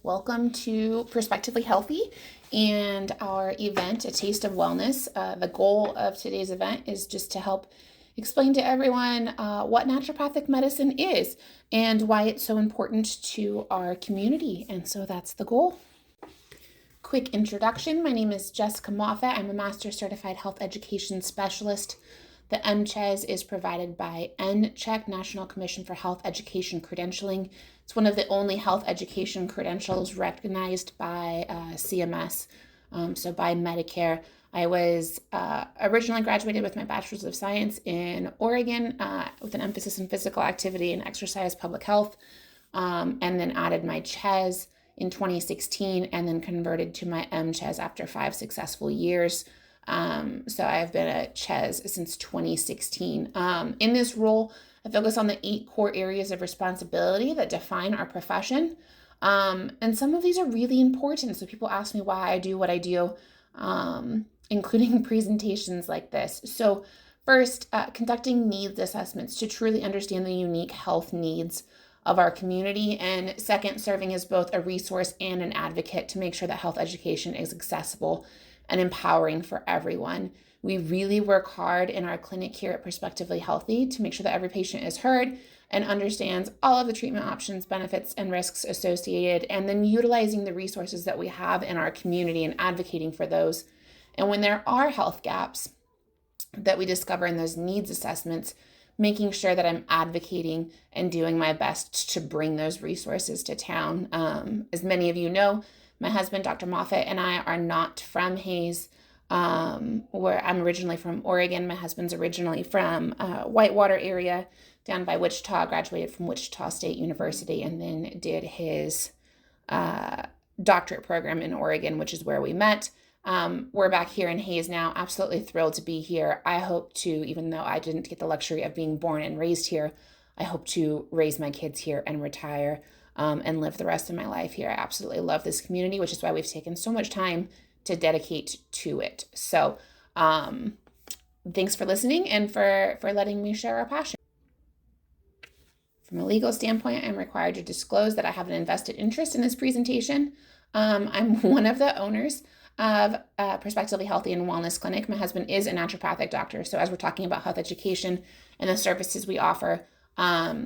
Welcome to Prospectively Healthy and our event, A Taste of Wellness. The goal of today's event is just to help explain to everyone what naturopathic medicine is and why it's so important to our community. And so that's the goal. Quick introduction. My name is Jessica Moffitt. I'm a Master Certified Health Education Specialist. The MCHES is provided by NCHEC, National Commission for Health Education Credentialing. It's one of the only health education credentials recognized by CMS, so by Medicare. I was originally graduated with my Bachelor's of Science in Oregon with an emphasis in physical activity and exercise public health, and then added my CHES in 2016 and then converted to my MCHES after 5 successful years. So I've been a CHES since 2016. In this role, I focus on the 8 core areas of responsibility that define our profession. And some of these are really important. So people ask me why I do what I do, including presentations like this. So first, conducting needs assessments to truly understand the unique health needs of our community. And second, serving as both a resource and an advocate to make sure that health education is accessible and empowering for everyone. We really work hard in our clinic here at Prospectively Healthy to make sure that every patient is heard and understands all of the treatment options, benefits, and risks associated, and then utilizing the resources that we have in our community and advocating for those. And when there are health gaps that we discover in those needs assessments, making sure that I'm advocating and doing my best to bring those resources to town. As many of you know, my husband, Dr. Moffitt, and I are not from Hayes, where I'm originally from Oregon. My husband's originally from Whitewater area down by Wichita, graduated from Wichita State University, and then did his doctorate program in Oregon, which is where we met. We're back here in Hayes now, absolutely thrilled to be here. I hope to, even though I didn't get the luxury of being born and raised here, I hope to raise my kids here and retire and live the rest of my life here. I absolutely love this community, which is why we've taken so much time to dedicate to it. So thanks for listening and for letting me share our passion. From a legal standpoint, I'm required to disclose that I have an invested interest in this presentation. I'm one of the owners of Prospectively Healthy and Wellness Clinic. My husband is a naturopathic doctor. So as we're talking about health education and the services we offer,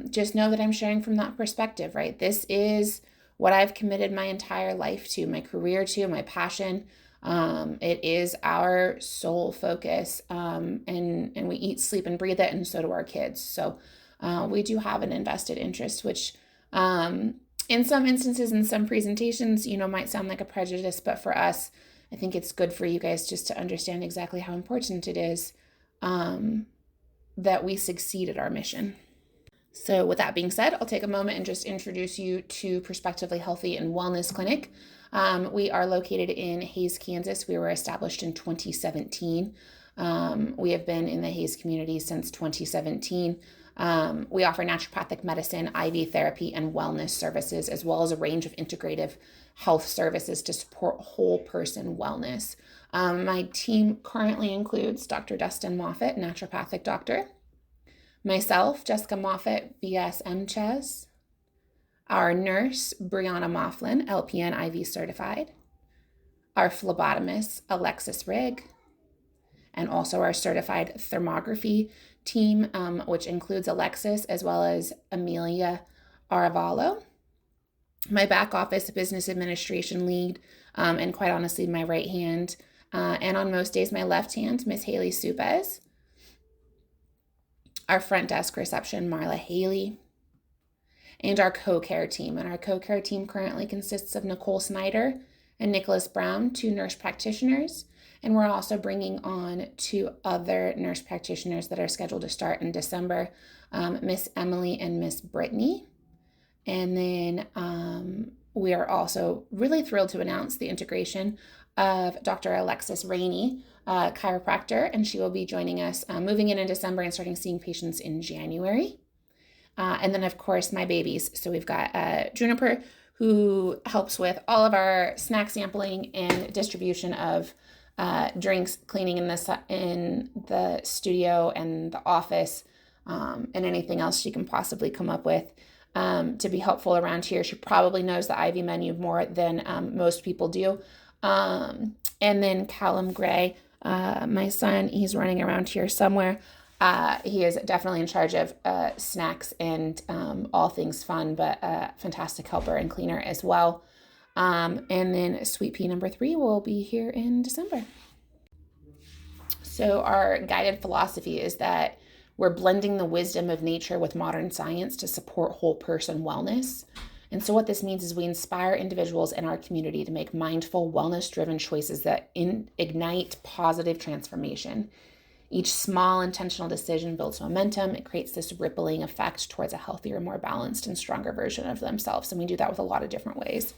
just know that I'm sharing from that perspective, right? This is what I've committed my entire life to, my career to, my passion. It is our sole focus, and we eat, sleep, and breathe it, and so do our kids. So we do have an invested interest, which in some instances, in some presentations, might sound like a prejudice, but for us, I think it's good for you guys just to understand exactly how important it is that we succeed at our mission. So with that being said, I'll take a moment and just introduce you to Prospectively Healthy and Wellness Clinic. We are located in Hayes, Kansas. We were established in 2017. We have been in the Hayes community since 2017. We offer naturopathic medicine, IV therapy, and wellness services, as well as a range of integrative health services to support whole person wellness. My team currently includes Dr. Dustin Moffitt, naturopathic doctor, myself, Jessica Moffitt, BS MCHES, our nurse, Brianna Moughlin, LPN IV certified, our phlebotomist, Alexis Rigg, and also our certified thermography team, which includes Alexis as well as Amelia Aravallo, my back office business administration lead, and quite honestly, my right hand, and on most days, my left hand, Miss Haley Supez, our front desk reception, Marla Haley, and our co-care team. And our co-care team currently consists of Nicole Snyder and Nicholas Brown, 2 nurse practitioners. And we're also bringing on 2 other nurse practitioners that are scheduled to start in December, Miss Emily and Miss Brittany. And then we are also really thrilled to announce the integration of Dr. Alexis Rainey, chiropractor, and she will be joining us, moving in December and starting seeing patients in January. And then, of course, my babies. So we've got Juniper, who helps with all of our snack sampling and distribution of drinks, cleaning in the studio and the office, and anything else she can possibly come up with. to be helpful around here. She probably knows the IV menu more than most people do. And then Callum Gray, my son, he's running around here somewhere. He is definitely in charge of snacks and all things fun, but a fantastic helper and cleaner as well. And then Sweet Pea number 3 will be here in December. So our guided philosophy is that we're blending the wisdom of nature with modern science to support whole person wellness. And so what this means is we inspire individuals in our community to make mindful, wellness-driven choices that ignite positive transformation. Each small intentional decision builds momentum. It creates this rippling effect towards a healthier, more balanced, and stronger version of themselves. And we do that with a lot of different ways.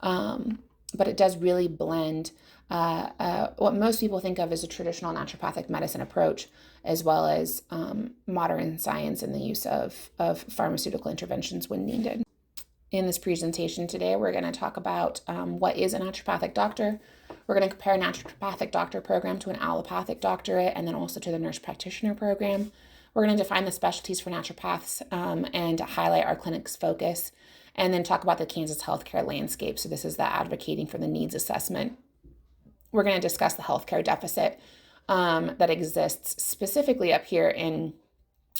But it does really blend what most people think of as a traditional naturopathic medicine approach, as well as modern science and the use of pharmaceutical interventions when needed. In this presentation today, we're going to talk about what is a naturopathic doctor. We're going to compare a naturopathic doctor program to an allopathic doctorate, and then also to the nurse practitioner program. We're going to define the specialties for naturopaths and highlight our clinic's focus, and then talk about the Kansas healthcare landscape. So this is the advocating for the needs assessment. We're going to discuss the healthcare deficit that exists specifically up here in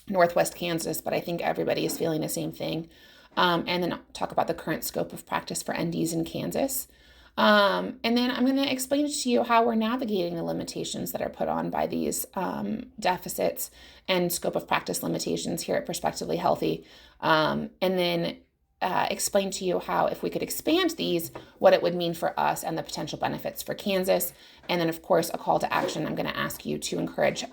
Northwest Kansas, but I think everybody is feeling the same thing. And then talk about the current scope of practice for NDs in Kansas. And then I'm going to explain to you how we're navigating the limitations that are put on by these deficits and scope of practice limitations here at Prospectively Healthy. And then explain to you how, if we could expand these, what it would mean for us and the potential benefits for Kansas. And then, of course, a call to action. I'm going to ask you to encourage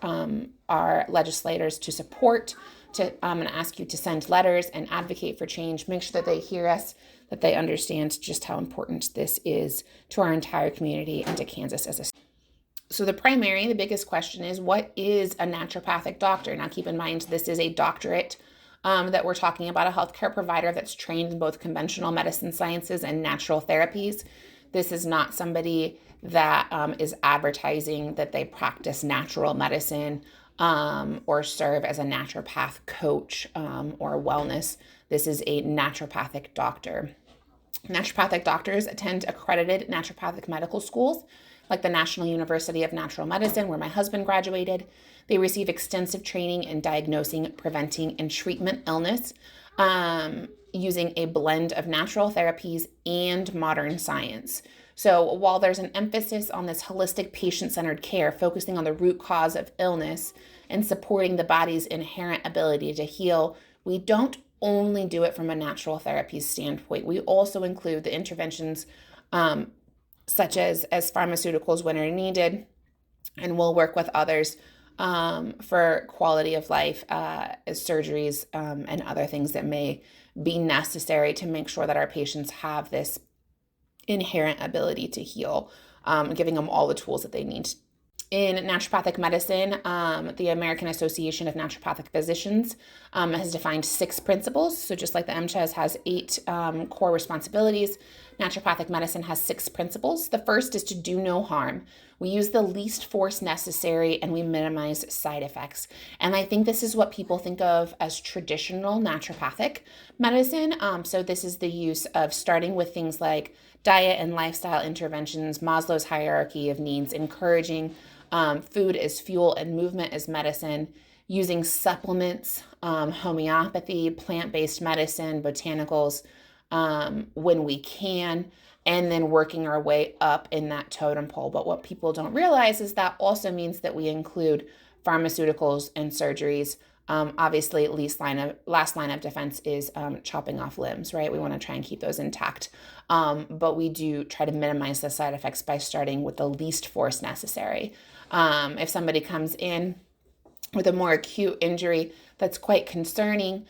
our legislators to support. I'm going to ask you to send letters and advocate for change. Make sure that they hear us, that they understand just how important this is to our entire community and to Kansas as a state. So the biggest question is, what is a naturopathic doctor? Now, keep in mind, this is a doctorate that we're talking about, a healthcare provider that's trained in both conventional medicine sciences and natural therapies. This is not somebody that is advertising that they practice natural medicine or serve as a naturopath coach or wellness. This is a naturopathic doctor. Naturopathic doctors attend accredited naturopathic medical schools, like the National University of Natural Medicine, where my husband graduated. They receive extensive training in diagnosing, preventing, and treatment illness using a blend of natural therapies and modern science. So while there's an emphasis on this holistic patient-centered care, focusing on the root cause of illness and supporting the body's inherent ability to heal, we don't only do it from a natural therapies standpoint. We also include the interventions such as pharmaceuticals when are needed, and we'll work with others for quality of life, surgeries, and other things that may be necessary to make sure that our patients have this inherent ability to heal, giving them all the tools that they need. In naturopathic medicine, the American Association of Naturopathic Physicians has defined 6 principles. So just like the MCHES has 8 core responsibilities, naturopathic medicine has 6 principles. The first is to do no harm. We use the least force necessary and we minimize side effects. And I think this is what people think of as traditional naturopathic medicine. So this is the use of starting with things like diet and lifestyle interventions, Maslow's hierarchy of needs, encouraging food as fuel and movement as medicine, using supplements, homeopathy, plant-based medicine, botanicals when we can, and then working our way up in that totem pole. But what people don't realize is that also means that we include pharmaceuticals and surgeries. Obviously, last line of defense is chopping off limbs, right? We want to try and keep those intact. But we do try to minimize the side effects by starting with the least force necessary. If somebody comes in with a more acute injury that's quite concerning,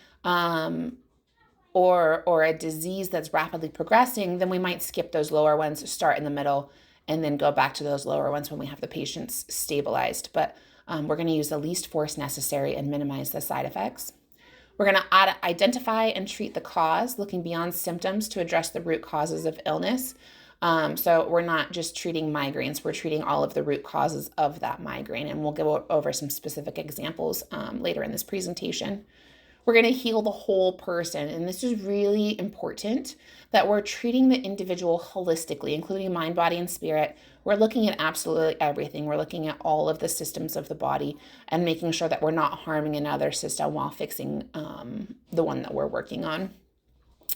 or a disease that's rapidly progressing, then we might skip those lower ones, start in the middle, and then go back to those lower ones when we have the patients stabilized. But we're going to use the least force necessary and minimize the side effects. We're going to identify and treat the cause, looking beyond symptoms to address the root causes of illness. So we're not just treating migraines, we're treating all of the root causes of that migraine. And we'll go over some specific examples later in this presentation. We're going to heal the whole person. And this is really important that we're treating the individual holistically, including mind, body, and spirit. We're looking at absolutely everything. We're looking at all of the systems of the body and making sure that we're not harming another system while fixing the one that we're working on.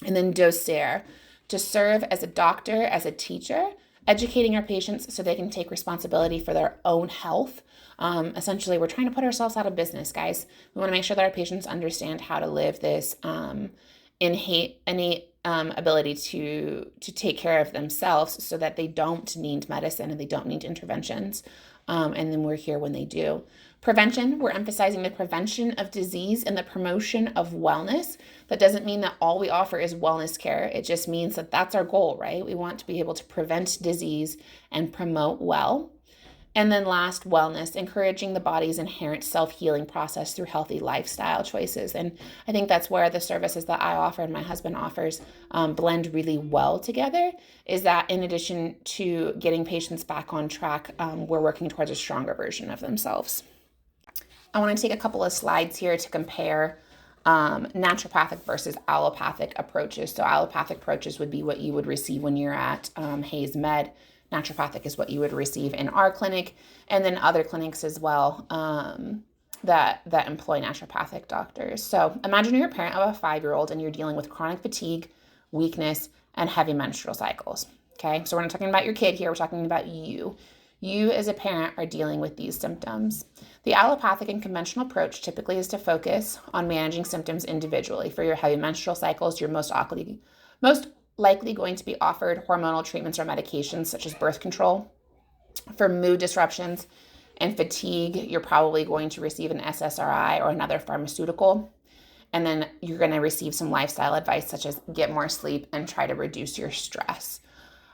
And then docere, to serve as a doctor, as a teacher, educating our patients so they can take responsibility for their own health. Essentially, we're trying to put ourselves out of business, guys. We want to make sure that our patients understand how to live this innate ability to take care of themselves so that they don't need medicine and they don't need interventions. And then we're here when they do. Prevention, we're emphasizing the prevention of disease and the promotion of wellness. That doesn't mean that all we offer is wellness care. It just means that that's our goal, right? We want to be able to prevent disease and promote well. And then last, wellness, encouraging the body's inherent self-healing process through healthy lifestyle choices. And I think that's where the services that I offer and my husband offers blend really well together, is that in addition to getting patients back on track, we're working towards a stronger version of themselves. I want to take a couple of slides here to compare naturopathic versus allopathic approaches. So allopathic approaches would be what you would receive when you're at Hayes Med. Naturopathic is what you would receive in our clinic, and then other clinics as well that employ naturopathic doctors. So imagine you're a parent of a 5-year-old and you're dealing with chronic fatigue, weakness, and heavy menstrual cycles. Okay, so we're not talking about your kid here, we're talking about you. You as a parent are dealing with these symptoms. The allopathic and conventional approach typically is to focus on managing symptoms individually. For your heavy menstrual cycles, you're most likely going to be offered hormonal treatments or medications such as birth control. For mood disruptions and fatigue, you're probably going to receive an SSRI or another pharmaceutical. And then you're going to receive some lifestyle advice such as get more sleep and try to reduce your stress.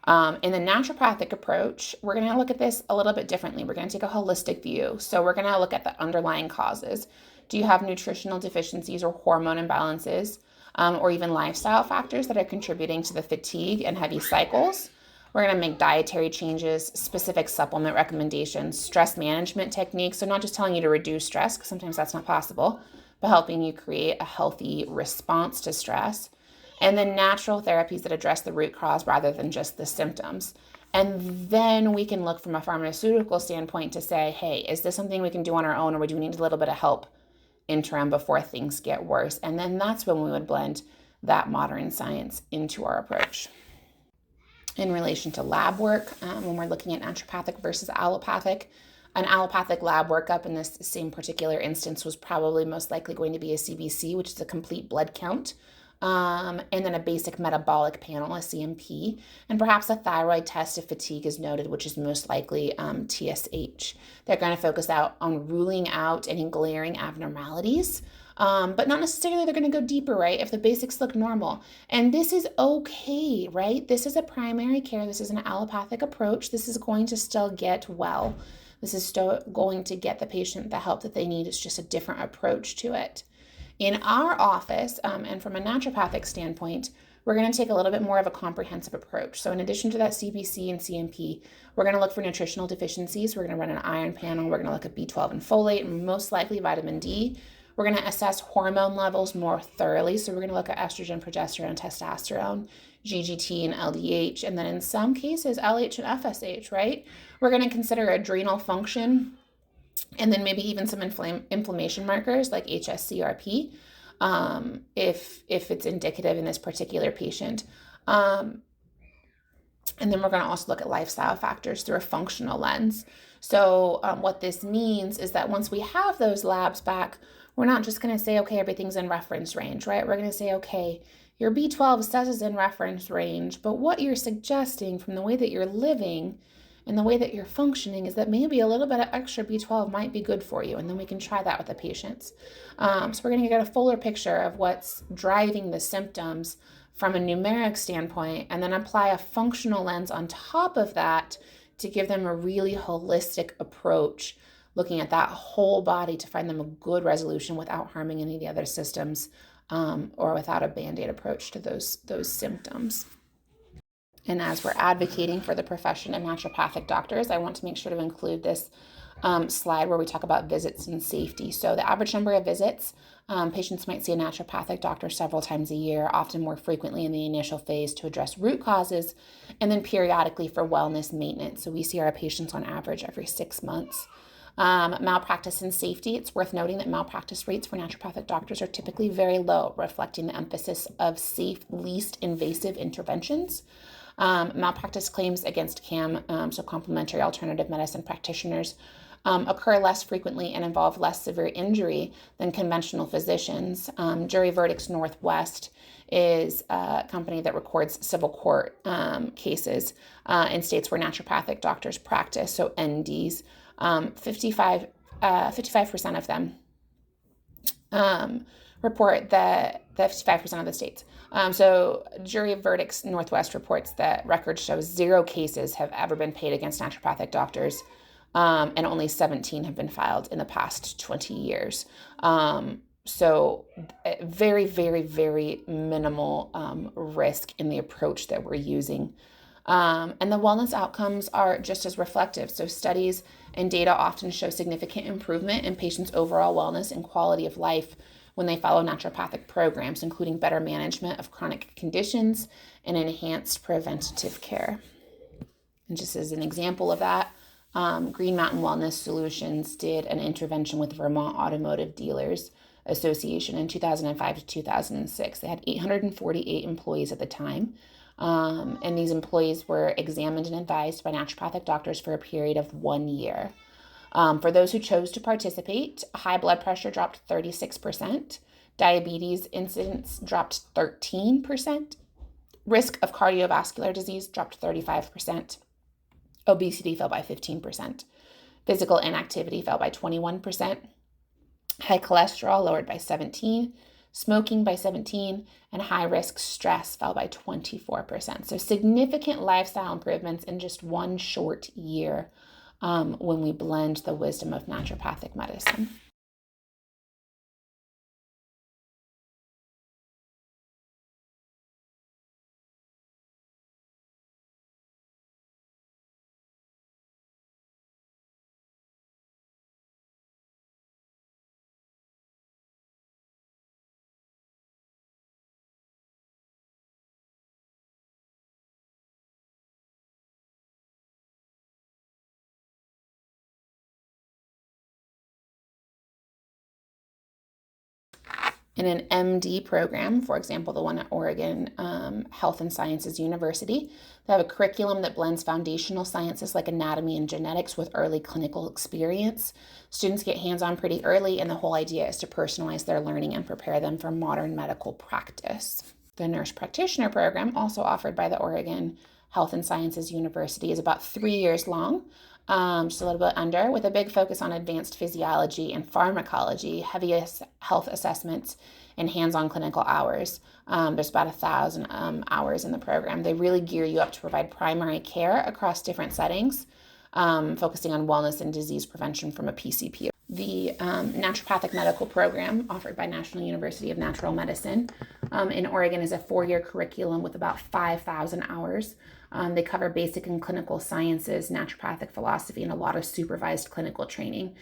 In the naturopathic approach, we're going to look at this a little bit differently. We're going to take a holistic view. So we're going to look at the underlying causes. Do you have nutritional deficiencies or hormone imbalances? Or even lifestyle factors that are contributing to the fatigue and heavy cycles? We're going to make dietary changes, specific supplement recommendations, stress management techniques. So not just telling you to reduce stress, because sometimes that's not possible, but helping you create a healthy response to stress. And then natural therapies that address the root cause rather than just the symptoms. And then we can look from a pharmaceutical standpoint to say, hey, is this something we can do on our own, or do we need a little bit of help interim before things get worse? And then that's when we would blend that modern science into our approach. In relation to lab work, when we're looking at naturopathic versus allopathic, an allopathic lab workup in this same particular instance was probably most likely going to be a CBC, which is a complete blood count. And then a basic metabolic panel, a CMP, and perhaps a thyroid test if fatigue is noted, which is most likely TSH. They're going to focus out on ruling out any glaring abnormalities, but not necessarily they're going to go deeper, right? If the basics look normal. And this is okay, right? This is a primary care. This is an allopathic approach. This is going to still get well. This is still going to get the patient the help that they need. It's just a different approach to it. In our office, and from a naturopathic standpoint, we're going to take a little bit more of a comprehensive approach. So in addition to that CBC and CMP, we're going to look for nutritional deficiencies. We're going to run an iron panel. We're going to look at B12 and folate, and most likely vitamin D. We're going to assess hormone levels more thoroughly. So we're going to look at estrogen, progesterone, testosterone, GGT, and LDH, and then in some cases, LH and FSH, right? We're going to consider adrenal function, and then maybe even some inflammation markers like HSCRP, if it's indicative in this particular patient. And then we're going to also look at lifestyle factors through a functional lens. So what this means is that once we have those labs back, we're not just going to say, okay, everything's in reference range, right? We're going to say, okay, your B12 says it's in reference range, but what you're suggesting from the way that you're living and the way that you're functioning is that maybe a little bit of extra B12 might be good for you. And then we can try that with the patients. So we're going to get a fuller picture of what's driving the symptoms from a numeric standpoint, and then apply a functional lens on top of that to give them a really holistic approach, looking at that whole body to find them a good resolution without harming any of the other systems, or without a Band-Aid approach to those symptoms. And as we're advocating for the profession of naturopathic doctors, I want to make sure to include this slide where we talk about visits and safety. So the average number of visits, patients might see a naturopathic doctor several times a year, often more frequently in the initial phase to address root causes, and then periodically for wellness maintenance. So we see our patients on average every 6 months. Malpractice and safety. It's worth noting that malpractice rates for naturopathic doctors are typically very low, reflecting the emphasis of safe, least invasive interventions. Malpractice claims against CAM, so complementary alternative medicine practitioners, occur less frequently and involve less severe injury than conventional physicians. Jury Verdicts Northwest is a company that records civil court cases in states where naturopathic doctors practice, so NDs. 55% of them report that 55% of the states. So Jury Verdicts Northwest reports that records show 0 cases have ever been paid against naturopathic doctors, and only 17 have been filed in the past 20 years. So very, very, very minimal risk in the approach that we're using. And the wellness outcomes are just as reflective. So studies and data often show significant improvement in patients' overall wellness and quality of life when they follow naturopathic programs, including better management of chronic conditions and enhanced preventative care. And just as an example of that, Green Mountain Wellness Solutions did an intervention with Vermont Automotive Dealers Association in 2005 to 2006. They had 848 employees at the time. And these employees were examined and advised by naturopathic doctors for a period of 1 year. For those who chose to participate, high blood pressure dropped 36%, diabetes incidence dropped 13%, risk of cardiovascular disease dropped 35%, obesity fell by 15%, physical inactivity fell by 21%, high cholesterol lowered by 17%, smoking by 17%, and high-risk stress fell by 24%. So significant lifestyle improvements in just 1 short year when we blend the wisdom of naturopathic medicine. In an MD program, for example, the one at Oregon Health and Sciences University, they have a curriculum that blends foundational sciences like anatomy and genetics with early clinical experience. Students get hands-on pretty early, and the whole idea is to personalize their learning and prepare them for modern medical practice. The nurse practitioner program, also offered by the Oregon Health and Sciences University, is about 3 years long. Just a little bit under, with a big focus on advanced physiology and pharmacology, heavy health assessments, and hands-on clinical hours. There's about 1,000 hours in the program. They really gear you up to provide primary care across different settings, focusing on wellness and disease prevention from a PCP. The naturopathic medical program offered by National University of Natural Medicine in Oregon is a 4-year curriculum with about 5,000 hours. They cover basic and clinical sciences, naturopathic philosophy, and a lot of supervised clinical training.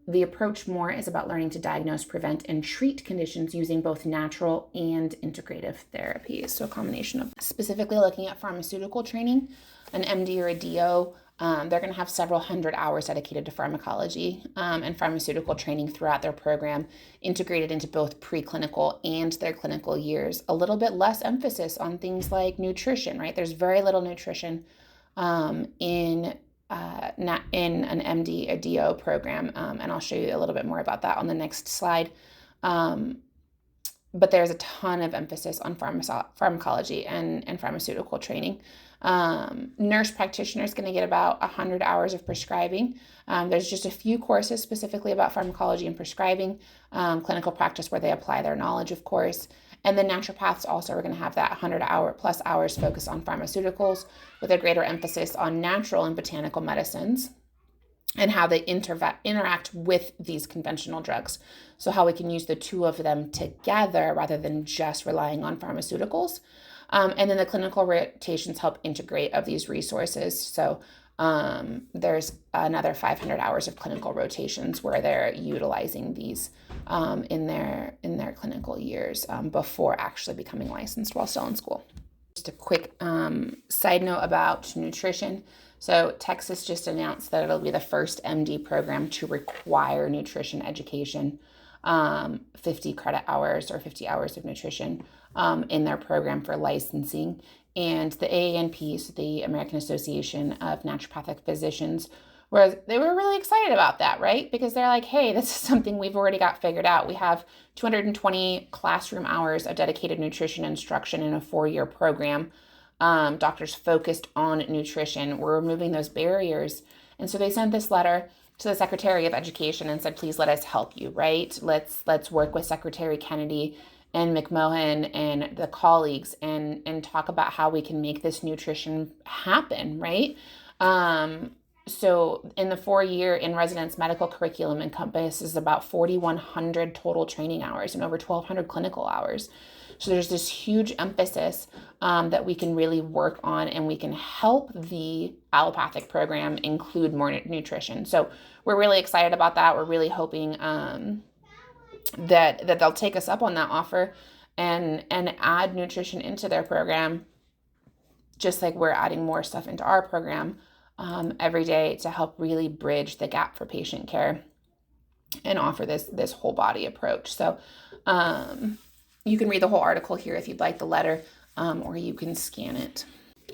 The approach more is about learning to diagnose, prevent, and treat conditions using both natural and integrative therapies. So a combination of specifically looking at pharmaceutical training, an MD or a DO, they're going to have several hundred hours dedicated to pharmacology and pharmaceutical training throughout their program, integrated into both preclinical and their clinical years. A little bit less emphasis on things like nutrition, right? There's very little nutrition in an MD, a DO program, and I'll show you a little bit more about that on the next slide. But there's a ton of emphasis on pharmacology and pharmaceutical training. Nurse practitioner is going to get about 100 hours of prescribing. There's just a few courses specifically about pharmacology and prescribing, clinical practice where they apply their knowledge, of course. And then naturopaths also are going to have that 100+ hours focus on pharmaceuticals with a greater emphasis on natural and botanical medicines and how they interact with these conventional drugs. So how we can use the two of them together rather than just relying on pharmaceuticals. And then the clinical rotations help integrate of these resources. So There's another 500 hours of clinical rotations where they're utilizing these in their clinical years before actually becoming licensed while still in school. Just a quick side note about nutrition. So Texas just announced that it'll be the first MD program to require nutrition education, 50 credit hours or 50 hours of nutrition in their program for licensing. And the AANP, so the American Association of Naturopathic Physicians, they were really excited about that, right? Because they're like, hey, this is something we've already got figured out. We have 220 classroom hours of dedicated nutrition instruction in a 4-year program. Doctors focused on nutrition. We're removing those barriers. And so they sent this letter to the Secretary of Education and said, please let us help you, right? Let's work with Secretary Kennedy and McMahon and the colleagues and talk about how we can make this nutrition happen, right? So in the 4-year in-residence medical curriculum encompasses about 4,100 total training hours and over 1,200 clinical hours. So there's this huge emphasis that we can really work on, and we can help the allopathic program include more nutrition. So we're really excited about that. We're really hoping that they'll take us up on that offer and add nutrition into their program, just like we're adding more stuff into our program every day to help really bridge the gap for patient care and offer this whole body approach. So you can read the whole article here if you'd like the letter, or you can scan it.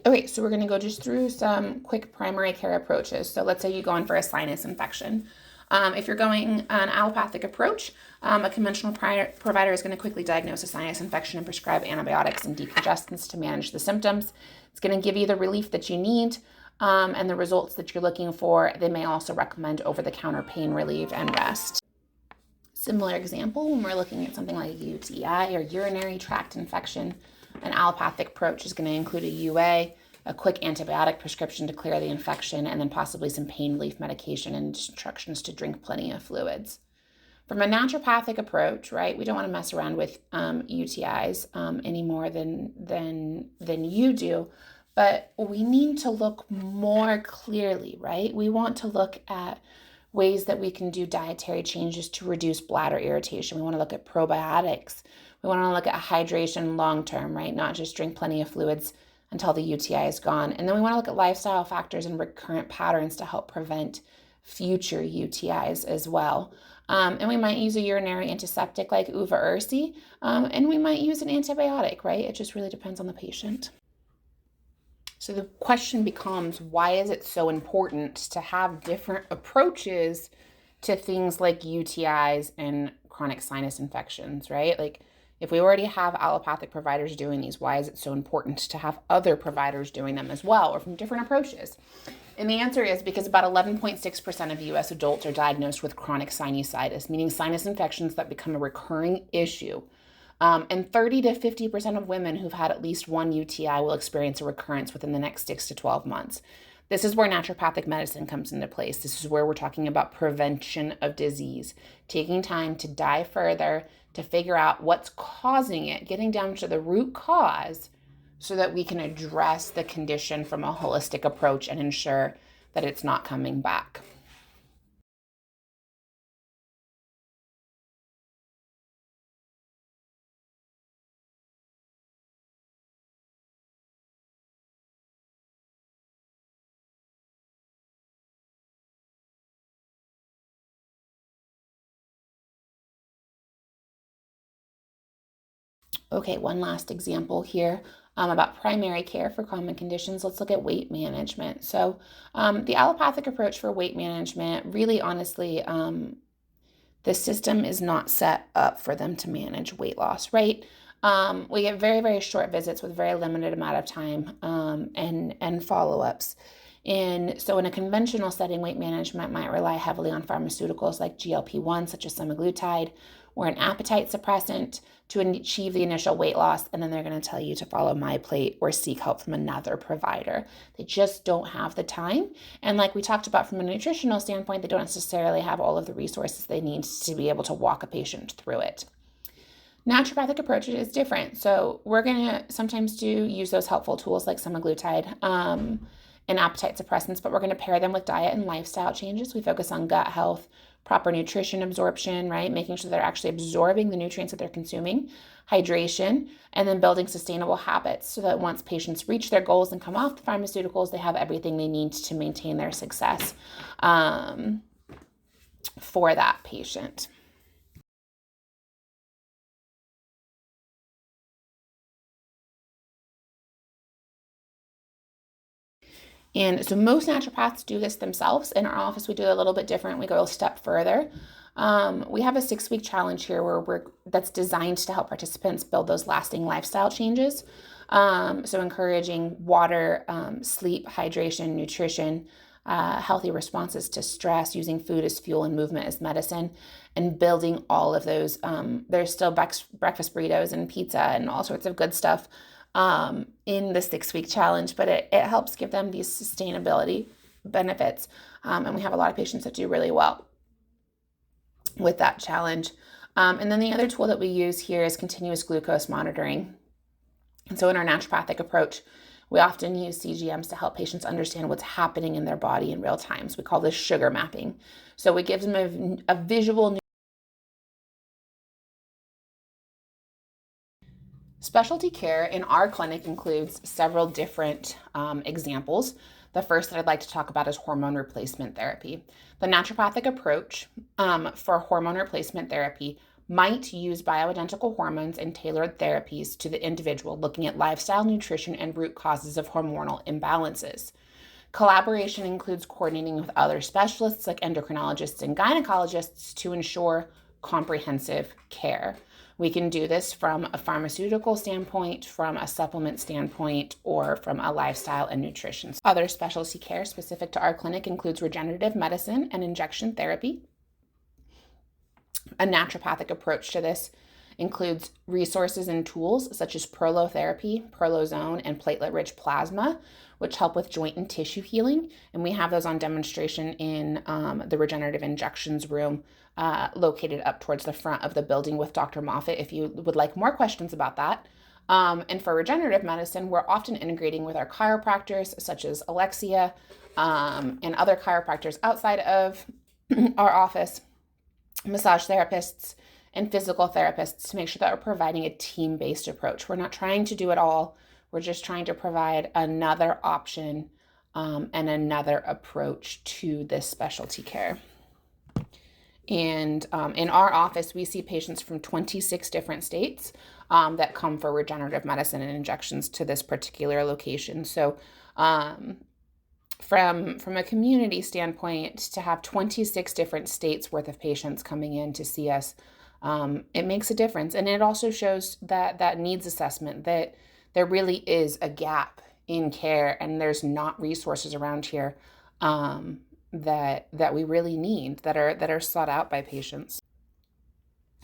Okay, so we're going to go just through some quick primary care approaches. So let's say you go in for a sinus infection. If you're going an allopathic approach, a conventional provider is going to quickly diagnose a sinus infection and prescribe antibiotics and decongestants to manage the symptoms. It's going to give you the relief that you need and the results that you're looking for. They may also recommend over-the-counter pain relief and rest. Similar example, when we're looking at something like a UTI or urinary tract infection, an allopathic approach is going to include a UA, a quick antibiotic prescription to clear the infection, and then possibly some pain relief medication and instructions to drink plenty of fluids. From a naturopathic approach, right, we don't want to mess around with UTIs any more than you do, but we need to look more clearly, right? We want to look at ways that we can do dietary changes to reduce bladder irritation. We want to look at probiotics. We want to look at hydration long-term, right? Not just drink plenty of fluids until the UTI is gone. And then we want to look at lifestyle factors and recurrent patterns to help prevent future UTIs as well. And we might use a urinary antiseptic like Uva Ursi, and we might use an antibiotic, right? It just really depends on the patient. So the question becomes, why is it so important to have different approaches to things like UTIs and chronic sinus infections, right? Like, if we already have allopathic providers doing these, why is it so important to have other providers doing them as well, or from different approaches? And the answer is because about 11.6% of US adults are diagnosed with chronic sinusitis, meaning sinus infections that become a recurring issue. And 30 to 50% of women who've had at least one UTI will experience a recurrence within the next 6 to 12 months. This is where naturopathic medicine comes into place. This is where we're talking about prevention of disease, taking time to dive further, to figure out what's causing it, getting down to the root cause so that we can address the condition from a holistic approach and ensure that it's not coming back. Okay, one last example here about primary care for common conditions. Let's look at weight management. So the allopathic approach for weight management, really honestly, the system is not set up for them to manage weight loss, right? We get very, very short visits with very limited amount of time and follow-ups. And so in a conventional setting, weight management might rely heavily on pharmaceuticals like GLP-1, such as semaglutide, or an appetite suppressant to achieve the initial weight loss. And then they're going to tell you to follow MyPlate or seek help from another provider. They just don't have the time. And like we talked about from a nutritional standpoint, they don't necessarily have all of the resources they need to be able to walk a patient through it. Naturopathic approach is different. So we're going to sometimes use those helpful tools like semaglutide and appetite suppressants, but we're going to pair them with diet and lifestyle changes. We focus on gut health, proper nutrition absorption, right? Making sure they're actually absorbing the nutrients that they're consuming, hydration, and then building sustainable habits so that once patients reach their goals and come off the pharmaceuticals, they have everything they need to maintain their success for that patient. And so most naturopaths do this themselves. In our office, we do it a little bit different. We go a step further. We have a 6-week challenge here that's designed to help participants build those lasting lifestyle changes. So encouraging water, sleep, hydration, nutrition, healthy responses to stress, using food as fuel and movement as medicine, and building all of those. There's still breakfast burritos and pizza and all sorts of good stuff in the 6-week challenge, but it helps give them these sustainability benefits. And we have a lot of patients that do really well with that challenge. And then the other tool that we use here is continuous glucose monitoring. And so in our naturopathic approach, we often use CGMs to help patients understand what's happening in their body in real time. So we call this sugar mapping. So we give them a visual. Specialty care in our clinic includes several different examples. The first that I'd like to talk about is hormone replacement therapy. The naturopathic approach for hormone replacement therapy might use bioidentical hormones and tailored therapies to the individual, looking at lifestyle, nutrition, and root causes of hormonal imbalances. Collaboration includes coordinating with other specialists like endocrinologists and gynecologists to ensure comprehensive care. We can do this from a pharmaceutical standpoint, from a supplement standpoint, or from a lifestyle and nutrition. Other specialty care specific to our clinic includes regenerative medicine and injection therapy. A naturopathic approach to this includes resources and tools such as prolotherapy, prolozone, and platelet-rich plasma, which help with joint and tissue healing. And we have those on demonstration in the regenerative injections room located up towards the front of the building with Dr. Moffitt if you would like more questions about that. And for regenerative medicine, we're often integrating with our chiropractors such as Alexia and other chiropractors outside of our office, massage therapists, and physical therapists to make sure that we're providing a team-based approach. We're not trying to do it all. We're just trying to provide another option and another approach to this specialty care. And in our office, we see patients from 26 different states that come for regenerative medicine and injections to this particular location. So from a community standpoint, to have 26 different states worth of patients coming in to see us, it makes a difference. And it also shows that needs assessment, that there really is a gap in care and there's not resources around here that we really need, that are sought out by patients.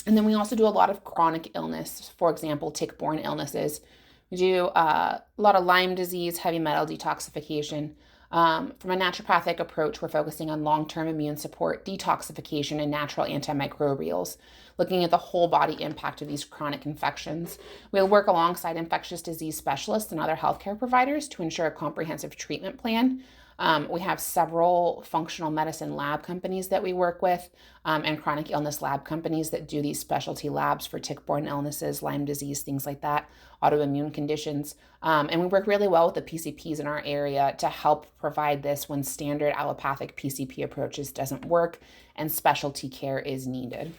And then we also do a lot of chronic illness, for example, tick-borne illnesses. We do a lot of Lyme disease, heavy metal detoxification. From a naturopathic approach, we're focusing on long-term immune support, detoxification, and natural antimicrobials, looking at the whole body impact of these chronic infections. We'll work alongside infectious disease specialists and other healthcare providers to ensure a comprehensive treatment plan. We have several functional medicine lab companies that we work with and chronic illness lab companies that do these specialty labs for tick-borne illnesses, Lyme disease, things like that, autoimmune conditions. And we work really well with the PCPs in our area to help provide this when standard allopathic PCP approaches doesn't work and specialty care is needed.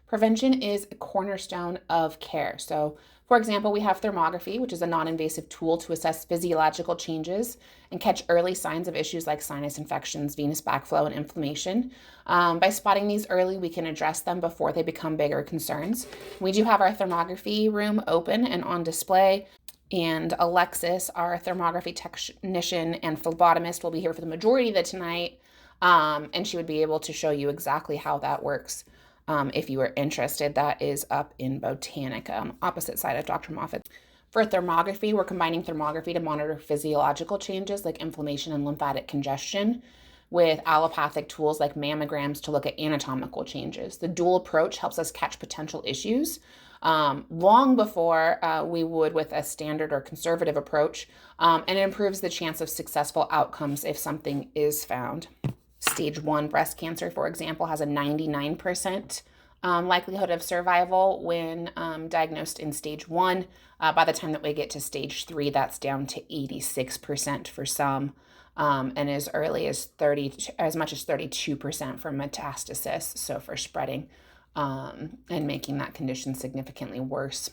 Prevention is a cornerstone of care. So, for example, we have thermography, which is a non-invasive tool to assess physiological changes and catch early signs of issues like sinus infections, venous backflow, and inflammation. By spotting these early, we can address them before they become bigger concerns. We do have our thermography room open and on display. And Alexis, our thermography technician and phlebotomist, will be here for the majority of the tonight. And she would be able to show you exactly how that works. If you are interested, that is up in Botanica, on the opposite side of Dr. Moffitt. For thermography, we're combining thermography to monitor physiological changes like inflammation and lymphatic congestion. with allopathic tools like mammograms to look at anatomical changes. The dual approach helps us catch potential issues long before we would with a standard or conservative approach, and it improves the chance of successful outcomes if something is found. Stage 1 breast cancer, for example, has a 99% likelihood of survival when diagnosed in stage 1. By the time that we get to stage 3, that's down to 86% for some, and as early as as much as 32% for metastasis, so for spreading and making that condition significantly worse.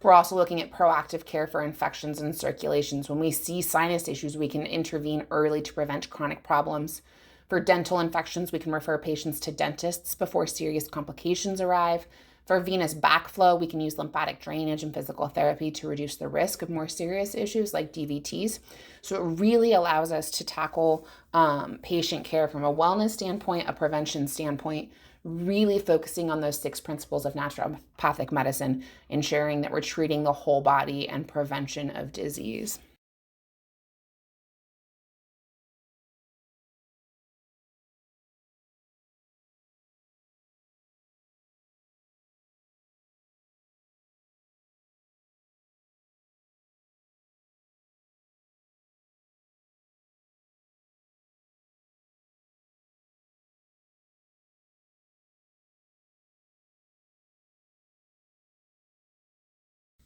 We're also looking at proactive care for infections and circulations. When we see sinus issues, we can intervene early to prevent chronic problems. For dental infections, we can refer patients to dentists before serious complications arrive. For venous backflow, we can use lymphatic drainage and physical therapy to reduce the risk of more serious issues like DVTs. So it really allows us to tackle patient care from a wellness standpoint, a prevention standpoint, really focusing on those 6 principles of naturopathic medicine, ensuring that we're treating the whole body and prevention of disease.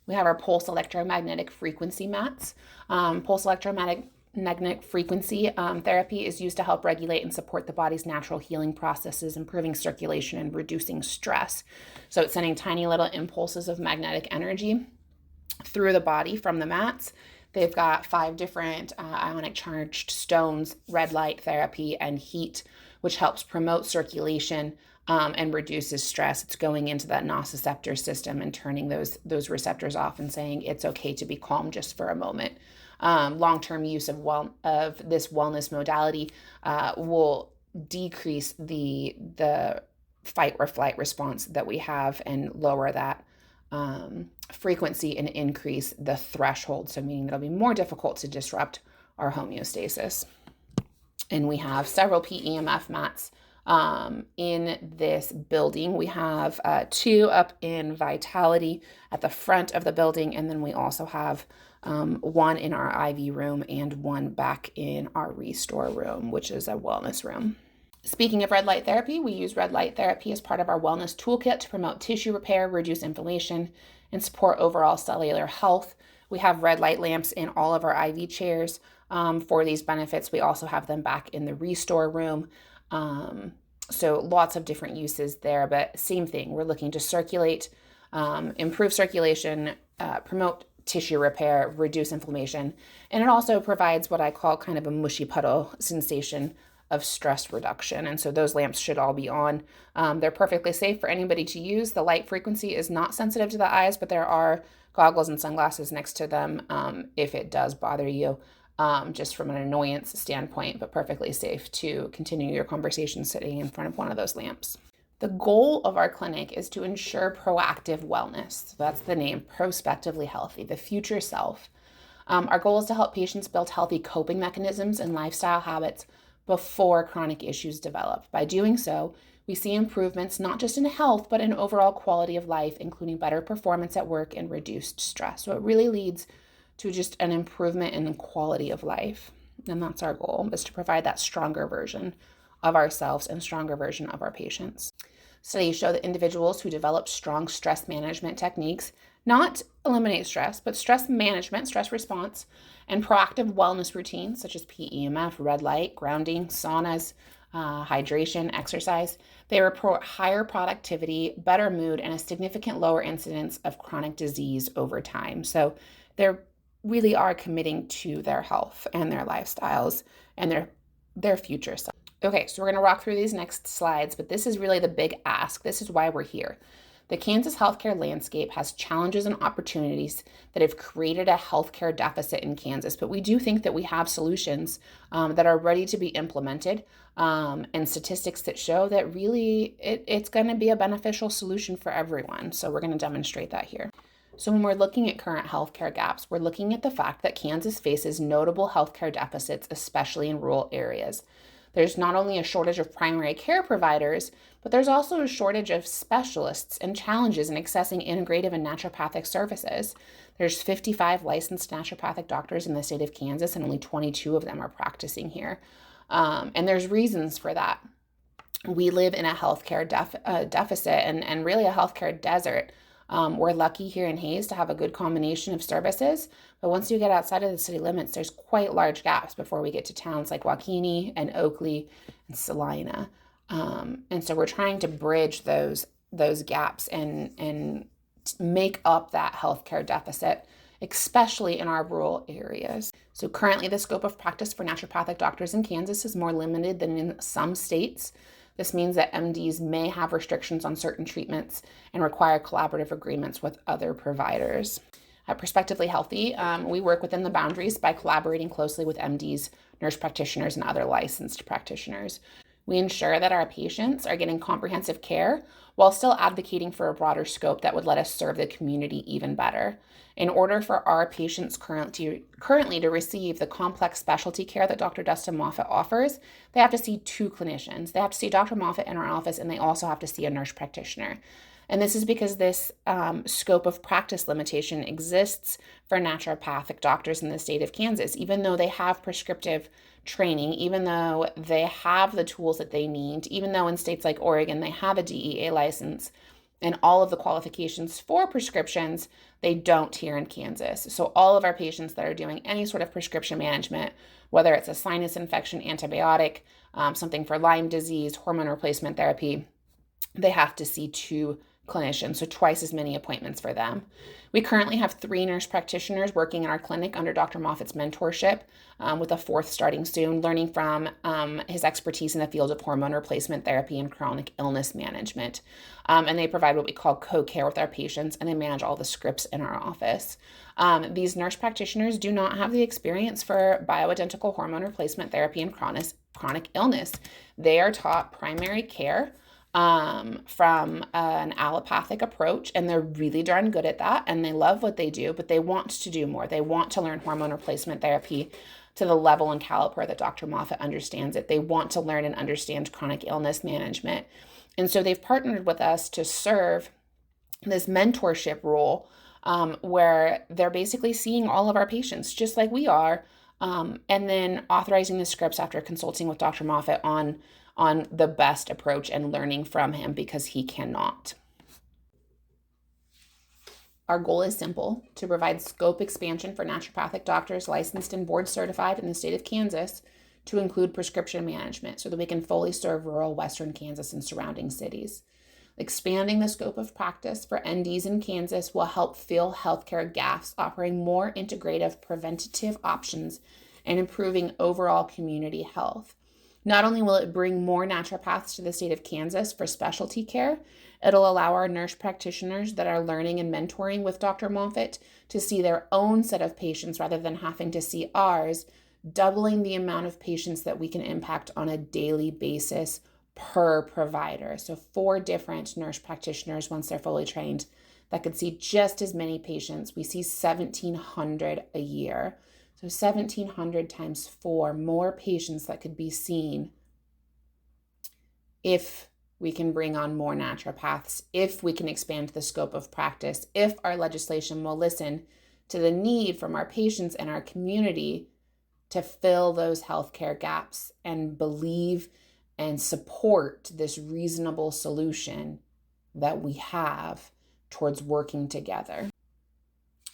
We have our pulse electromagnetic frequency mats. Pulse electromagnetic frequency therapy is used to help regulate and support the body's natural healing processes, improving circulation and reducing stress. So it's sending tiny little impulses of magnetic energy through the body from the mats. They've got 5 different ionic charged stones, red light therapy, and heat, which helps promote circulation and reduces stress. It's going into that nociceptor system and turning those receptors off and saying it's okay to be calm just for a moment. Long-term use of this wellness modality will decrease the fight or flight response that we have and lower that frequency and increase the threshold, so meaning it'll be more difficult to disrupt our homeostasis. And we have several PEMF mats in this building. We have 2 up in Vitality at the front of the building, and then we also have 1 in our IV room and 1 back in our Restore room, which is a wellness room. Speaking of red light therapy, we use red light therapy as part of our wellness toolkit to promote tissue repair, reduce inflammation, and support overall cellular health. We have red light lamps in all of our IV chairs for these benefits. We also have them back in the Restore room. So lots of different uses there, but same thing. We're looking to circulate, improve circulation, promote tissue repair, reduce inflammation, and it also provides what I call kind of a mushy puddle sensation of stress reduction. And so those lamps should all be on. They're perfectly safe for anybody to use. The light frequency is not sensitive to the eyes, but there are goggles and sunglasses next to them if it does bother you, just from an annoyance standpoint, but perfectly safe to continue your conversation sitting in front of one of those lamps. The goal of our clinic is to ensure proactive wellness. So that's the name, Prospectively Healthy, the future self. Our goal is to help patients build healthy coping mechanisms and lifestyle habits before chronic issues develop. By doing so, we see improvements not just in health, but in overall quality of life, including better performance at work and reduced stress. So it really leads to just an improvement in the quality of life. And that's our goal, is to provide that stronger version of ourselves and stronger version of our patients. Studies show that individuals who develop strong stress management techniques, not eliminate stress, but stress management, stress response, and proactive wellness routines such as PEMF, red light, grounding, saunas, hydration, exercise, they report higher productivity, better mood, and a significant lower incidence of chronic disease over time. So they really are committing to their health and their lifestyles and their future self. Okay, so we're going to walk through these next slides, but this is really the big ask. This is why we're here. The Kansas healthcare landscape has challenges and opportunities that have created a healthcare deficit in Kansas, but we do think that we have solutions that are ready to be implemented, and statistics that show that really it's going to be a beneficial solution for everyone. So we're going to demonstrate that here. So when we're looking at current healthcare gaps, we're looking at the fact that Kansas faces notable healthcare deficits, especially in rural areas. There's not only a shortage of primary care providers, but there's also a shortage of specialists and challenges in accessing integrative and naturopathic services. There's 55 licensed naturopathic doctors in the state of Kansas, and only 22 of them are practicing here. And there's reasons for that. We live in a healthcare deficit and really a healthcare desert. We're lucky here in Hayes to have a good combination of services, but once you get outside of the city limits, there's quite large gaps before we get to towns like Waukene and Oakley and Salina. And so we're trying to bridge those gaps and make up that healthcare deficit, especially in our rural areas. So currently the scope of practice for naturopathic doctors in Kansas is more limited than in some states. This means that MDs may have restrictions on certain treatments and require collaborative agreements with other providers. At Prospectively Healthy, we work within the boundaries by collaborating closely with MDs, nurse practitioners, and other licensed practitioners. We ensure that our patients are getting comprehensive care while still advocating for a broader scope that would let us serve the community even better. In order for our patients currently to receive the complex specialty care that Dr. Dustin Moffitt offers, they have to see two clinicians. They have to see Dr. Moffitt in our office, and they also have to see a nurse practitioner. And this is because this scope of practice limitation exists for naturopathic doctors in the state of Kansas, even though they have prescriptive training, even though they have the tools that they need, even though in states like Oregon they have a DEA license and all of the qualifications for prescriptions, they don't here in Kansas. So all of our patients that are doing any sort of prescription management, whether it's a sinus infection antibiotic, something for Lyme disease, hormone replacement therapy, they have to see two clinicians, so twice as many appointments for them. We currently have 3 nurse practitioners working in our clinic under Dr. Moffitt's mentorship, with a 4th starting soon, learning from his expertise in the field of hormone replacement therapy and chronic illness management. And they provide what we call co-care with our patients, and they manage all the scripts in our office. These nurse practitioners do not have the experience for bioidentical hormone replacement therapy and chronic illness. They are taught primary care from an allopathic approach, and they're really darn good at that, and they love what they do, but they want to do more. They want to learn hormone replacement therapy to the level and caliber that Dr. Moffitt understands it. They want to learn and understand chronic illness management. And so they've partnered with us to serve this mentorship role, where they're basically seeing all of our patients just like we are, and then authorizing the scripts after consulting with Dr. Moffitt on the best approach and learning from him, because he cannot. Our goal is simple: to provide scope expansion for naturopathic doctors licensed and board certified in the state of Kansas to include prescription management so that we can fully serve rural western Kansas and surrounding cities. Expanding the scope of practice for NDs in Kansas will help fill healthcare gaps, offering more integrative preventative options and improving overall community health. Not only will it bring more naturopaths to the state of Kansas for specialty care, it'll allow our nurse practitioners that are learning and mentoring with Dr. Moffitt to see their own set of patients rather than having to see ours, doubling the amount of patients that we can impact on a daily basis per provider. So 4 different nurse practitioners, once they're fully trained, that could see just as many patients. We see 1,700 a year. So 1,700 times 4, more patients that could be seen if we can bring on more naturopaths, if we can expand the scope of practice, if our legislation will listen to the need from our patients and our community to fill those healthcare gaps and believe and support this reasonable solution that we have towards working together.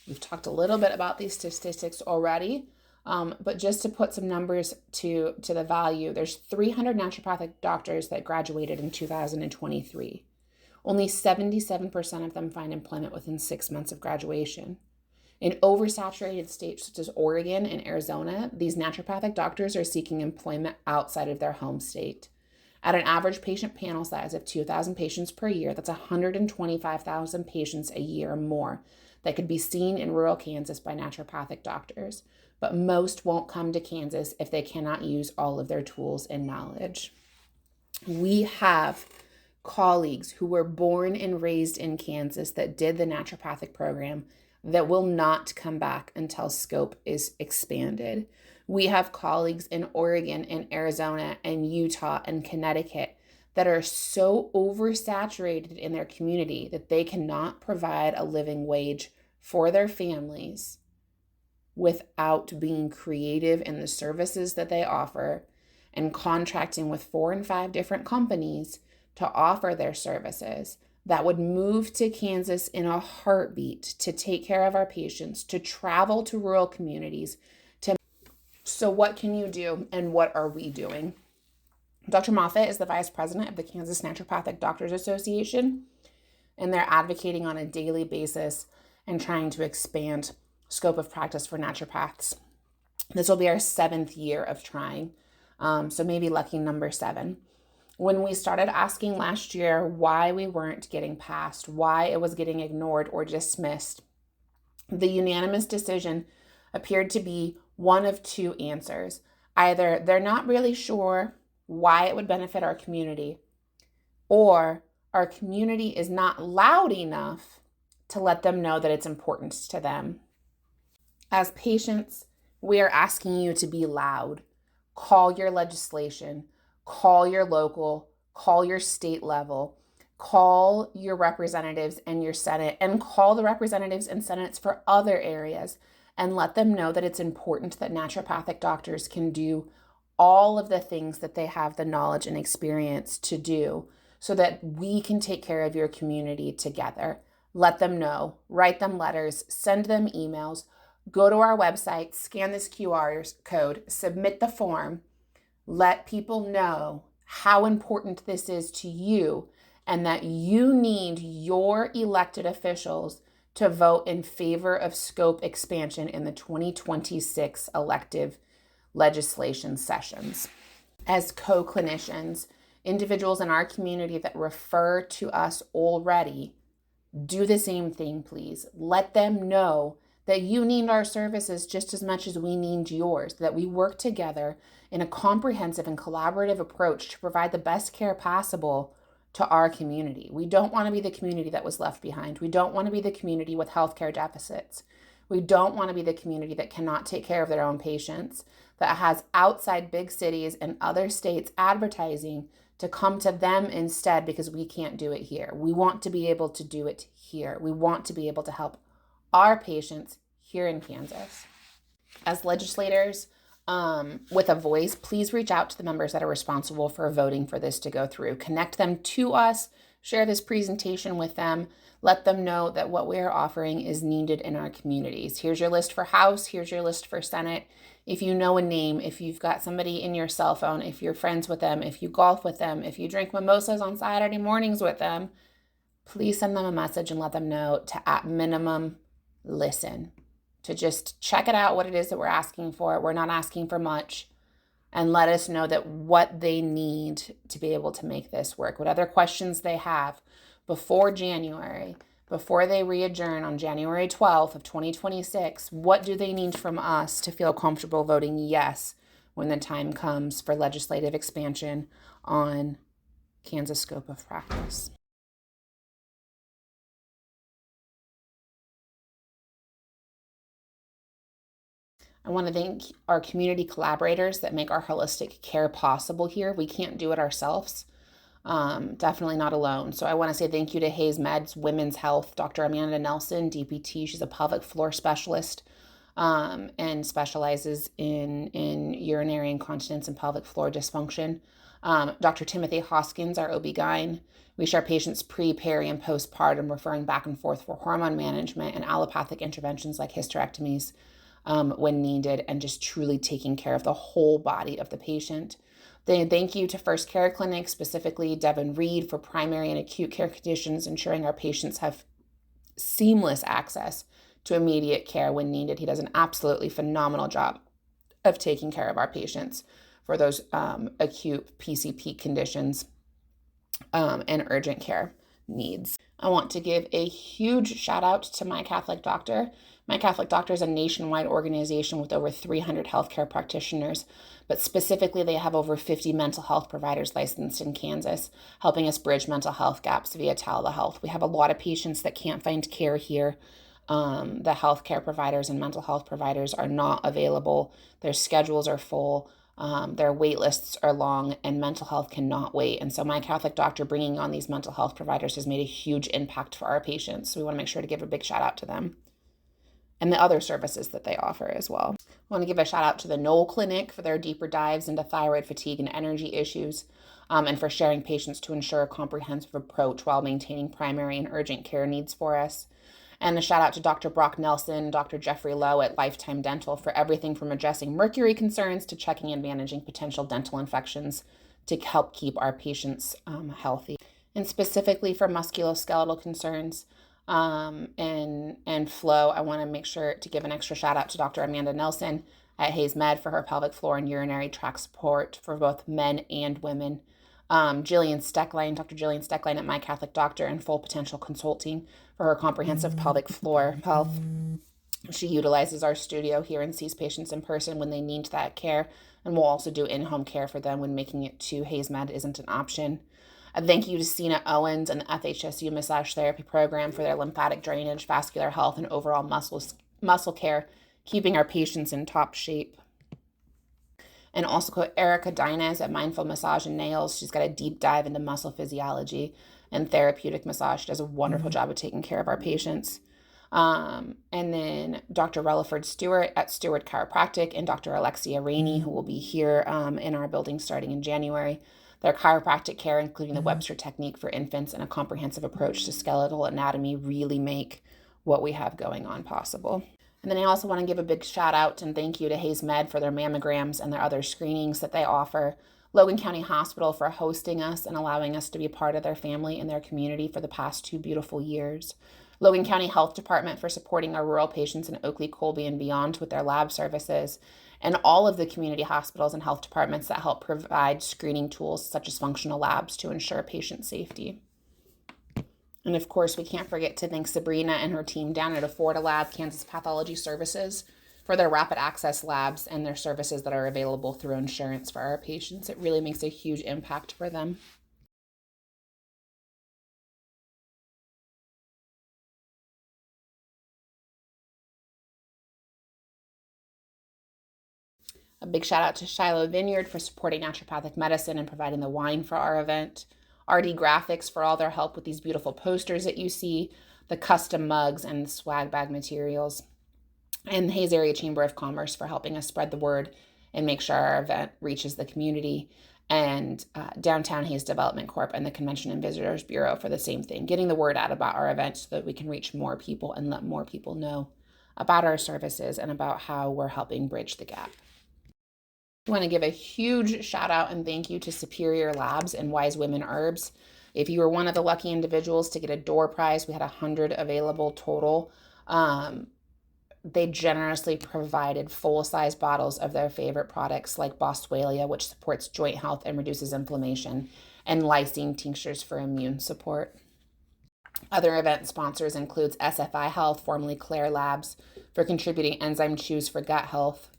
We've talked a little bit about these statistics already, but just to put some numbers to the value, there's 300 naturopathic doctors that graduated in 2023. Only 77% of them find employment within 6 months of graduation. In oversaturated states such as Oregon and Arizona, these naturopathic doctors are seeking employment outside of their home state. At an average patient panel size of 2,000 patients per year, that's 125,000 patients a year or more that could be seen in rural Kansas by naturopathic doctors. But most won't come to Kansas if they cannot use all of their tools and knowledge. We have colleagues who were born and raised in Kansas that did the naturopathic program that will not come back until scope is expanded. We have colleagues in Oregon and Arizona and Utah and Connecticut that are so oversaturated in their community that they cannot provide a living wage for their families without being creative in the services that they offer and contracting with 4 and 5 different companies to offer their services that would move to Kansas in a heartbeat to take care of our patients, to travel to rural communities. So what can you do, and what are we doing? Dr. Moffitt is the vice president of the Kansas Naturopathic Doctors Association, and they're advocating on a daily basis and trying to expand scope of practice for naturopaths. This will be our 7th year of trying, so maybe lucky number 7. When we started asking last year why we weren't getting passed, why it was getting ignored or dismissed, the unanimous decision appeared to be one of 2 answers. Either they're not really sure why it would benefit our community, or our community is not loud enough to let them know that it's important to them. As patients, we are asking you to be loud. Call your legislation, call your local, call your state level, call your representatives and your Senate, and call the representatives and senates for other areas, and let them know that it's important that naturopathic doctors can do all of the things that they have the knowledge and experience to do so that we can take care of your community together. Let them know, write them letters, send them emails, go to our website, scan this QR code, submit the form, let people know how important this is to you and that you need your elected officials to vote in favor of scope expansion in the 2026 elective legislation sessions. As co-clinicians, individuals in our community that refer to us already, do the same thing, please. Let them know that you need our services just as much as we need yours, that we work together in a comprehensive and collaborative approach to provide the best care possible to our community. We don't want to be the community that was left behind. We don't want to be the community with healthcare deficits. We don't want to be the community that cannot take care of their own patients, that has outside big cities and other states advertising to come to them instead because we can't do it here. We want to be able to do it here. We want to be able to help our patients here in Kansas. As legislators with a voice, please reach out to the members that are responsible for voting for this to go through. Connect them to us, share this presentation with them, let them know that what we are offering is needed in our communities. Here's your list for House, here's your list for Senate. If you know a name, if you've got somebody in your cell phone, if you're friends with them, if you golf with them, if you drink mimosas on Saturday mornings with them, please send them a message and let them know to, at minimum, listen, to just check it out, what it is that we're asking for. We're not asking for much, and let us know that what they need to be able to make this work, what other questions they have before January, before they re-adjourn on January 12th of 2026, what do they need from us to feel comfortable voting yes when the time comes for legislative expansion on Kansas scope of practice. I want to thank our community collaborators that make our holistic care possible here. We can't do it ourselves. Definitely not alone. So I want to say thank you to Hayes Meds Women's Health, Dr. Amanda Nelson, DPT. She's a pelvic floor specialist and specializes in urinary incontinence and pelvic floor dysfunction. Dr. Timothy Hoskins, our OB-GYN. We share patients pre, peri, and postpartum, referring back and forth for hormone management and allopathic interventions like hysterectomies when needed, and just truly taking care of the whole body of the patient. Then thank you to First Care Clinic, specifically Devin Reed, for primary and acute care conditions, ensuring our patients have seamless access to immediate care when needed. He does an absolutely phenomenal job of taking care of our patients for those acute PCP conditions and urgent care. needs. I want to give a huge shout out to My Catholic Doctor. My Catholic Doctor is a nationwide organization with over 300 healthcare practitioners, but specifically they have over 50 mental health providers licensed in Kansas, helping us bridge mental health gaps via telehealth. We have a lot of patients that can't find care here. The healthcare providers and mental health providers are not available. Their schedules are full. Their wait lists are long, and mental health cannot wait. And so My Catholic Doctor bringing on these mental health providers has made a huge impact for our patients. So we want to make sure to give a big shout out to them and the other services that they offer as well. I want to give a shout out to the Knoll Clinic for their deeper dives into thyroid fatigue and energy issues, and for sharing patients to ensure a comprehensive approach while maintaining primary and urgent care needs for us. And a shout out to Dr. Brock Nelson, Dr. Jeffrey Lowe at Lifetime Dental for everything from addressing mercury concerns to checking and managing potential dental infections to help keep our patients healthy. And specifically for musculoskeletal concerns and flow, I want to make sure to give an extra shout out to Dr. Amanda Nelson at Hayes Med for her pelvic floor and urinary tract support for both men and women. Dr. Jillian Steckline at My Catholic Doctor and Full Potential Consulting for her comprehensive pelvic floor health. She utilizes our studio here and sees patients in person when they need that care, and we'll also do in-home care for them when making it to Hayes Med isn't an option. A thank you to Sina Owens and the FHSU Massage Therapy Program for their lymphatic drainage, vascular health, and overall muscle care, keeping our patients in top shape. And also Erica Dinez at Mindful Massage and Nails. She's got a deep dive into muscle physiology and therapeutic massage. She does a wonderful job of taking care of our patients. And then Dr. Relaford Stewart at Stewart Chiropractic and Dr. Alexia Rainey, who will be here in our building starting in January. Their chiropractic care, including the Webster technique for infants and a comprehensive approach to skeletal anatomy, really make what we have going on possible. And then I also want to give a big shout out and thank you to Hayes Med for their mammograms and their other screenings that they offer. Logan County Hospital for hosting us and allowing us to be a part of their family and their community for the past 2 beautiful years. Logan County Health Department for supporting our rural patients in Oakley, Colby, and beyond with their lab services. And all of the community hospitals and health departments that help provide screening tools such as functional labs to ensure patient safety. And of course, we can't forget to thank Sabrina and her team down at Affordalab Lab, Kansas Pathology Services, for their rapid access labs and their services that are available through insurance for our patients. It really makes a huge impact for them. A big shout out to Shiloh Vineyard for supporting naturopathic medicine and providing the wine for our event. RD Graphics for all their help with these beautiful posters that you see, the custom mugs and swag bag materials. And the Hayes Area Chamber of Commerce for helping us spread the word and make sure our event reaches the community. And Downtown Hayes Development Corp and the Convention and Visitors Bureau for the same thing, getting the word out about our event so that we can reach more people and let more people know about our services and about how we're helping bridge the gap. I want to give a huge shout out and thank you to Superior Labs and Wise Women Herbs. If you were one of the lucky individuals to get a door prize, we had 100 available total. They generously provided full-size bottles of their favorite products like Boswellia, which supports joint health and reduces inflammation, and lysine tinctures for immune support. Other event sponsors includes SFI Health, formerly Claire Labs, for contributing enzyme chews for gut health,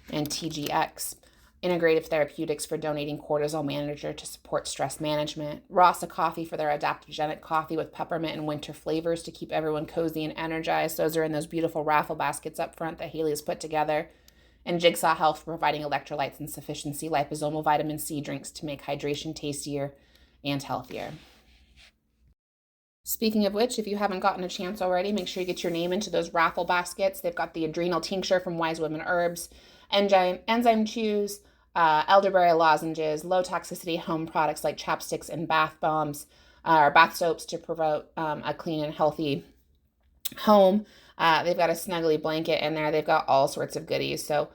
and TGX, Integrative Therapeutics for donating Cortisol Manager to support stress management, Rasa Coffee for their adaptogenic coffee with peppermint and winter flavors to keep everyone cozy and energized. Those are in those beautiful raffle baskets up front that Haley has put together, and Jigsaw Health for providing electrolytes and sufficiency liposomal vitamin C drinks to make hydration tastier and healthier. Speaking of which, if you haven't gotten a chance already, make sure you get your name into those raffle baskets. They've got the adrenal tincture from Wise Women Herbs, enzyme chews, elderberry lozenges, low toxicity home products like chapsticks and bath bombs, or bath soaps to promote a clean and healthy home. They've got a snuggly blanket in there. They've got all sorts of goodies. So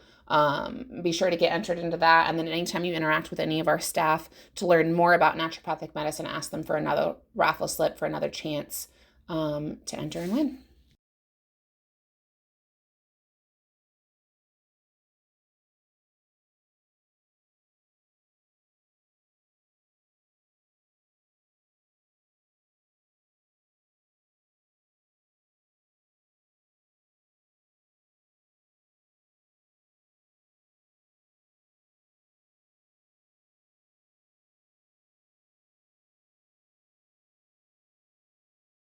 be sure to get entered into that. And then anytime you interact with any of our staff to learn more about naturopathic medicine, ask them for another raffle slip for another chance to enter and win.